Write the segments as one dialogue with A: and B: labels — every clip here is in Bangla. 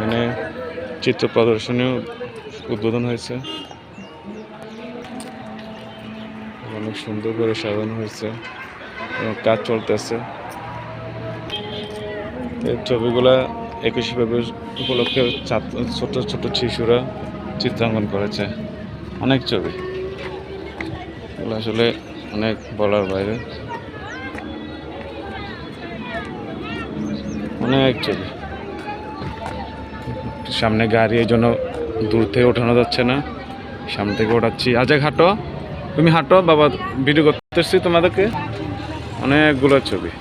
A: এখানে চিত্র প্রদর্শনীও উদ্বোধন হয়েছে, অনেক সুন্দর করে সাজানো হয়েছে এবং কাজ চলতেছে। এই ছবিগুলা 21শে ফেব্রুয়ারি উপলক্ষে ছোট ছোট শিশুরা চিত্রাঙ্কন করেছে। অনেক ছবি, এগুলো আসলে অনেক বলার বাইরে, অনেক ছবি। সামনে গাড়ি, এই জন্য দূর থেকে ওঠানো যাচ্ছে না, সামনে থেকে ওঠাচ্ছি। আজ হাঁটো, তুমি হাঁটো বাবা, ভিডিও করতেছি তোমাদেরকে। অনেকগুলো ছবি,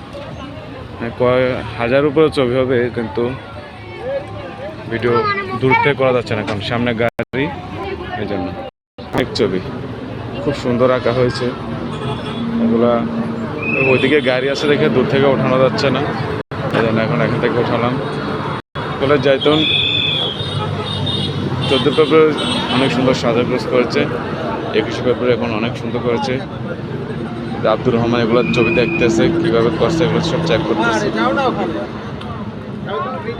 A: কয়েক হাজার উপরে ছবি হবে, কিন্তু ভিডিও দূর থেকে করা যাচ্ছে না কারণ সামনে গাড়ি, এই জন্য। অনেক ছবি খুব সুন্দর আঁকা হয়েছে, এগুলা ওইদিকে গাড়ি আছে দেখে দূর থেকে ওঠানো যাচ্ছে না, এই জন্য এখন এখান থেকে উঠালাম। কলেজ জাইতুন 14 ফেব্রুয়ারি অনেক সুন্দর সাজাগোজ করেছে, 21শে ফেব্রুয়ারি এখন অনেক সুন্দর করেছে। আব্দুর রহমান এগুলোর ছবি দেখতেছে, কীভাবে করছে এগুলো সব চেক করতেছে।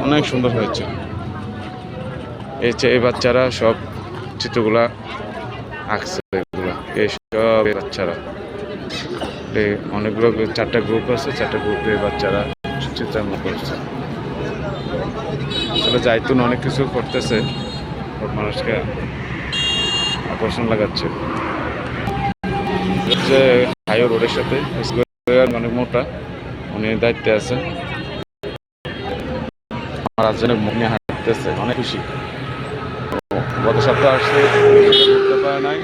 A: অনেক সুন্দর হয়েছে। এই বাচ্চারা সব চিত্রগুলা আঁকছে, এগুলা এইসব বাচ্চারা, অনেকগুলো 4টা গ্রুপ আছে, 4টা গ্রুপে বাচ্চারা চিত্রাঙ্কন করছে। আসলে জাইতুন অনেক কিছু করতেছে, মানুষকে আকর্ষণ লাগাচ্ছে। যে হাইওয়ে রোডের সাথে অনেক মোটা, উনি দায়িত্বে আছে, আমার রাজধানী নিয়ে হাঁটতেছে, অনেক খুশি। গত সপ্তাহে আসছে, ঘুরতে পারে নাই,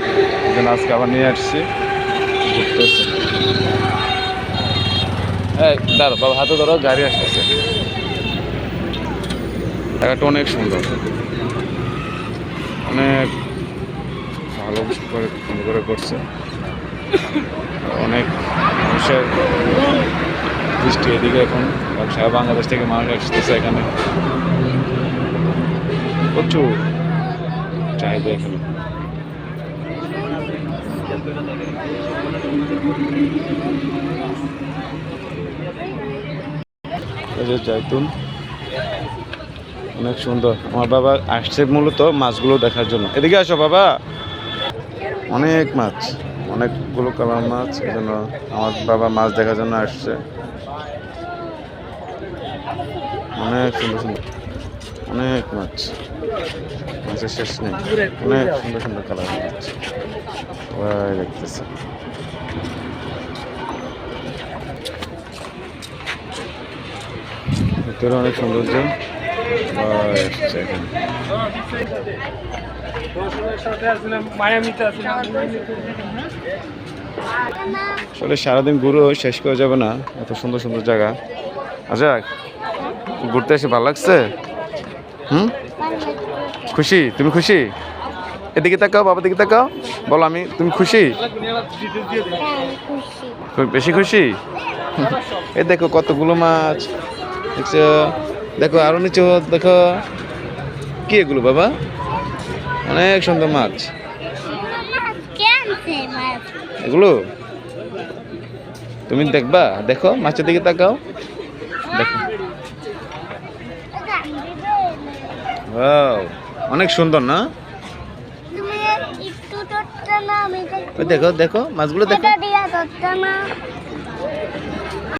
A: আজকে আবার নিয়ে আসছি, ঘুরতেছে। দাঁড়ো বাবা, হাতে ধরো, গাড়ি আসতেছে। জায়গাটা অনেক সুন্দর, অনেক ভালো করে করছে। অনেক মানুষের দৃষ্টি এদিকে, এখন সারা বাংলাদেশ থেকে মানুষ আসতেছে এখানে, প্রচুর চাহিদা এখানে। জাইতুন অনেক সুন্দর। আমার বাবা আসছে মূলত মাছগুলো দেখার জন্য। এদিকে আসো বাবা, অনেক মাছ, অনেকগুলো কালার মাছ, এই জন্য আমার বাবা মাছ দেখার জন্য আসছে। অনেক সুন্দর সুন্দর, অনেক মাছ, মাছের শেষ নেই, অনেক সুন্দর সুন্দর কালার মাছ দেখতেছে। ভিতরে অনেক সৌন্দর্য আসলে সারাদিন ঘুরে শেষ করা যাবে না, এত সুন্দর সুন্দর জায়গা। আচ্ছা, ঘুরতে এসে ভালো লাগছে? খুশি? তুমি খুশি? এদিকে তাকাও বাবা, দিকে তাকাও, বলো তুমি খুশি? বেশি খুশি? এই দেখো কতগুলো মাছ দেখছো, দেখো আরো নিচে দেখো, কি এগুলো বাবা? অনেক সুন্দর মাছ এগুলো, তুমি দেখবা? দেখো মাছের দিকে তাকাও, দেখো অনেক সুন্দর না? দেখো দেখো মাছগুলো দেখো।